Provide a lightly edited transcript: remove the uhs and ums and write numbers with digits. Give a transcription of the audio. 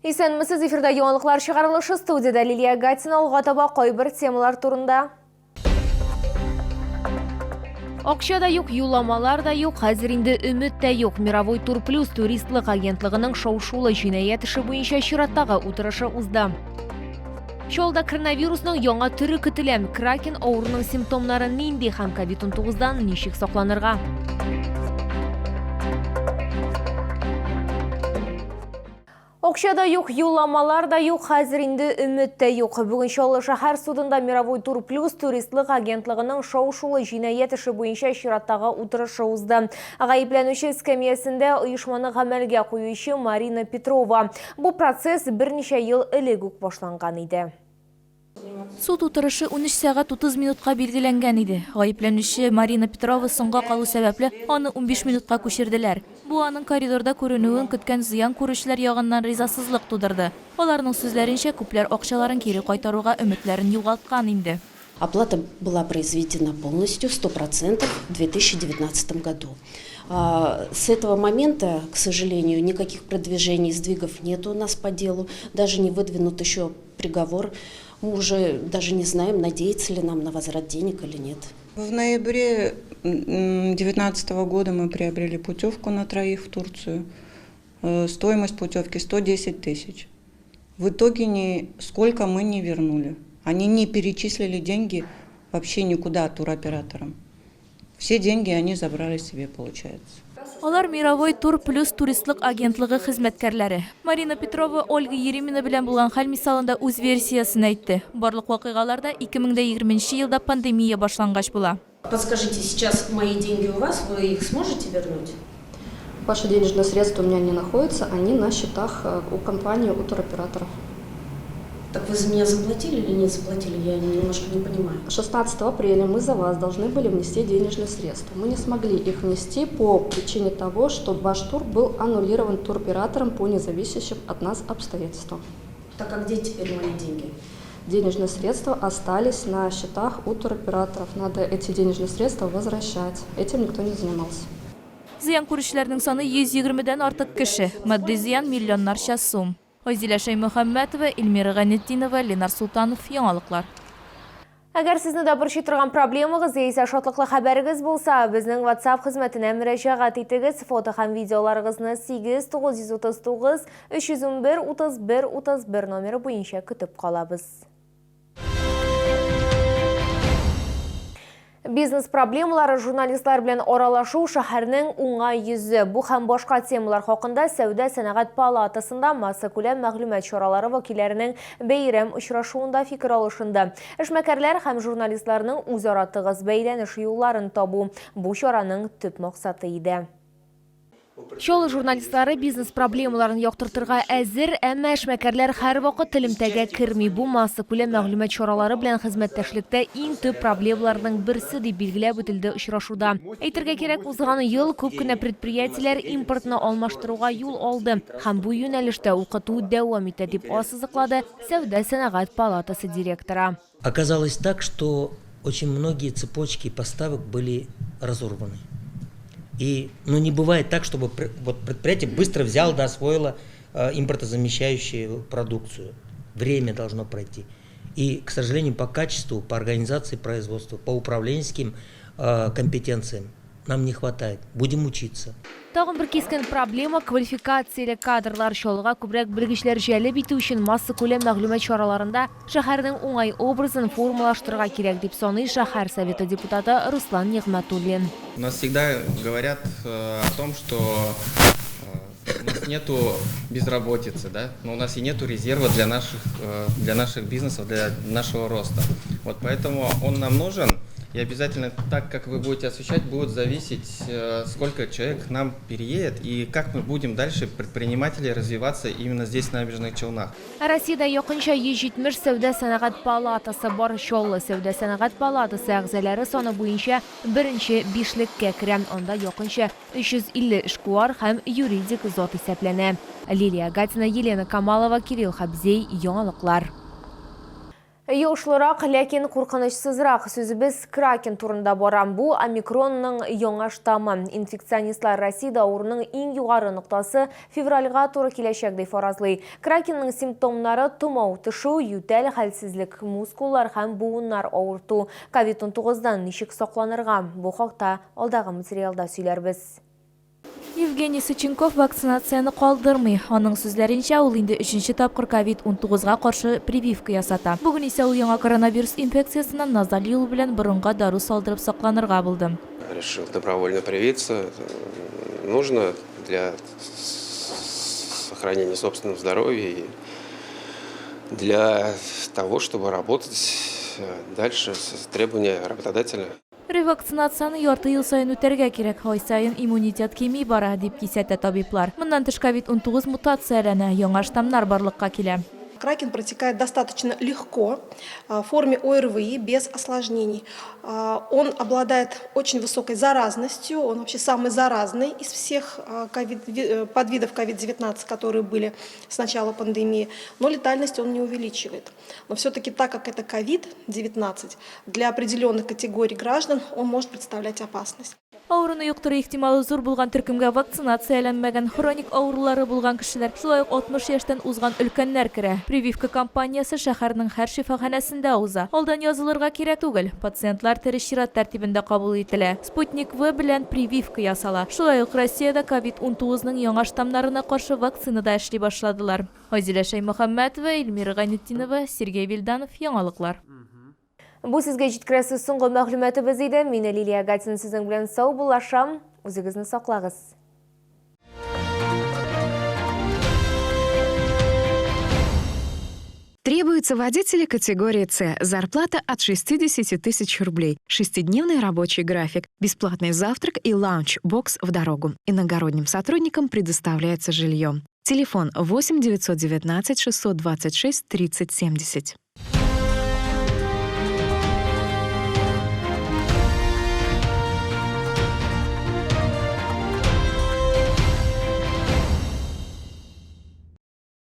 Исәнмесез, эфирда яңалыклар чыгарылышы, студияда Лилия Гатина, алга таба кайбер темалар турында. Акча да юк, юламалар да юк, хәзер инде өмет тә юк. Мировой тур плюс туристлык агентлыгының шау-шулы җинаять эше буенча чираттагы утырышы узды. Чолда коронавирусның яңа түрі көтелә. Кракен авыруның симптомнары нинди һәм COVID-19дан ничек сакланырга? Акча да юк, юламалар да юк, хәзер инде өмет тә юк. Бүген Чаллы шәһәр судында Мировой тур плюс туристлык агентлыгының шау-шулы җинаять эше буенча чираттагы утырышы узды. Гаепләнүче эскәмиясендә оешманы гамәлгә куючы Марина Петрова. Бу процесс берничә ел элек үк башланган иде. Суд утырышы 13 сәгать 30 минутка билгеләнгән иде. Гаепләнүче Марина Петрова соңга калу сәбәпле аны 15 минутка күчерделәр. Бу аның коридорда күренүен көткән зыян күрүчеләр ягыннан ризасызлык тудырды. Аларның сүзләренчә, күпләр акчаларын кире кайтаруга өметләрен югалткан инде. Оплата была произведена полностью, 100% в 2019 году. С этого момента, к сожалению, никаких продвижений, сдвигов нет у нас по делу. Даже не выдвинут еще приговор. Мы уже даже не знаем, надеяться ли нам на возврат денег или нет. В ноябре 2019 года мы приобрели путевку на троих в Турцию. Стоимость путевки 110 тысяч. В итоге сколько мы не вернули. Они не перечислили деньги вообще никуда туроператорам. Все деньги они забрали себе, получается. Алар Мировой тур плюс туристлык агентлыгы хезмәткәрләре. Марина Петрова Ольга Еремина белән булган хәл мисалында үз версиясын әйтте. Барлык вакыйгаларда 2020 елда пандемия башлангач була. Подскажите, сейчас мои деньги у вас, вы их сможете вернуть? Ваши денежные средства у меня не находятся, они на счетах у компании, у туроператоров. Так вы за меня заплатили или не заплатили? Я немножко не понимаю. 16 апреля мы за вас должны были внести денежные средства. Мы не смогли их внести по причине того, что ваш тур был аннулирован туроператором по независящим от нас обстоятельствам. Так а где теперь мои деньги? Денежные средства остались на счетах у туроператоров. Надо эти денежные средства возвращать. Этим никто не занимался. Зыян күрүчеләрнең саны 120-дән артык кеше. Матди зыян миллионнарча сум. Айзилә Шаймөхәммәтова, Эльмира Гайнетдинова, Ленар Султанов, яңалыклар. Әгәр сезне дә борчый торган проблемагыз яисә шатлыклы хәбәрегез булса, безнең WhatsApp хезмәтенә мөрәҗәгать итегез. Фото һәм видеоларыгызны 8939 311 31 31 номеры буенча көтеп калабыз. Бизнес проблемалары журналистлар белән аралашу шәһәрнең уңай йөзе. Бу һәм башка темалар хакында Сәүдә сәнәгать палатасында массакүләм мәгълүмат чаралары вәкилләренең бәйрәм очрашуында фикер алышында. Эшмәкәрләр һәм журналистларның үзара тыгыз бәйләнеш юлларын табу бу чараның төп максаты иде. Чаллы журналистлары бизнес проблемаларын яктыртырга әзер, әмма эшмәкәрләр һәр вакыт телемтәгә керми. Бу массакүләм мәгълүмат чаралары белән хезмәттәшлектә иң төп проблемаларның берсе дип билгеләп үтелде очрашуда. Әйтергә кирәк, узган ел күп кенә предприятиеләр импортны алмаштыруга юл алды һәм бу юнәлештә укыту дәвам итә дип ассызыклады Сәүдә сәнәгать палатасы директоры. Оказалось так, что очень многие цепочки поставок были разорваны. И не бывает так, чтобы предприятие быстро взяло, да, освоило импортозамещающую продукцию. Время должно пройти. И, к сожалению, по качеству, по организации производства, по управленческим компетенциям нам не хватает. Будем учиться. Тагын бер кискен проблема квалификацияле кадрлар Чаллыга күбрәк белгечләр җәлеп итү өчен массакүләм мәгълүмат чараларында шәһәрнең уңай образын формалаштырырга кирәк дип саный шәһәр советы депутаты Руслан Нигъмәтуллин. У нас всегда говорят о том, что у нас нету безработицы, да? Но у нас и нету резерва для наших бизнесов, для нашего роста. Вот поэтому он нам нужен. И обязательно, так как вы будете освещать, будет зависеть, сколько человек к нам переедет и как мы будем дальше, предприниматели, развиваться именно здесь, на Набережных Челнах. Россиядә якынча 170 Сәүдә сәнәгать палатасы бар. Чаллы Сәүдә сәнәгать палатасы әгъзалары саны буенча беренче бишлеккә керә. Анда якынча 350 эшкуар һәм юридик зат исәпләнә. Лилия Гатина, Елена Камалова, Кирилл Хабзей, яңалыклар. Yoşlaraq, ләкин қорқынышсызырақ сөзібіз Кракен турында барам. Бұл омикронның яңа штамы. Инфекционистлар Россияда ауырының ең юғары нұқтасы февральға туры келешекдей фаразлый. Кракенның симптомлары тұмау, тұшу, ютәл, хәлсізлік, мускуллар һәм буыннар ауырту. COVID-19-дан нишек сақланырға? Бұл хақта алдағы материалда сөйләрбіз. Евгений Сыченков вакцинацияны калдырмый. Аның сүзләренчә, ул инде 3нче тапкыр COVID-19-га каршы прививка ясата. Бүген исә ул яңа коронавирус инфекциясыннан назаль юл белән борынга дару салдырып сакланырга булды. Решил добровольно привиться. Нужно для сохранения собственного здоровья и для того, чтобы работать дальше с требования работодателя. Ревакцинацияны ярты ел сайын үтәргә кирәк. Ай сайын иммунитет кими бара дип кисәтә табиблар. Моннан тыш COVID-19 мутацияләнә, яңа штаммнар барлыкка килә. Кракен протекает достаточно легко, в форме ОРВИ, без осложнений. Он обладает очень высокой заразностью, он вообще самый заразный из всех подвидов COVID-19, которые были с начала пандемии, но летальность он не увеличивает. Но все-таки так как это COVID-19, для определенных категорий граждан он может представлять опасность. Авыруны юктыру ихтималы зур булган төркемгә вакцинацияләнмәгән хроник авырулары булган кешеләр, шулай ук 60 яшьтән узган өлкәннәр керә. Прививка кампаниясе шәһәрнең һәр шифаханәсендә уза. Алдан язылырга кирәк түгел. Пациентлар тире чират тәртибендә кабул ителә. Спутник В белән прививка ясала. Шулай ук Россиядә COVID-19-ның яңа штаммнарына каршы вакцина да эшли башладылар. Азилә Шаймөхәммәтова, Эльмира Гайнетдинова, Сергей Вильданов, яңалыклар. Бұл сізге жеткіресі соңғы мәғлүмәтібіз еді. Мен Лилия Гатин сіздің білен сау болашам. Өзіңізді сақлағыз. Требуются водители категории С. Зарплата от 60 тысяч рублей. 6-дневный рабочий график. Бесплатный завтрак и лаунч-бокс в дорогу. Иногородним сотрудникам предоставляется жилье. Телефон 8 919 626 30 70.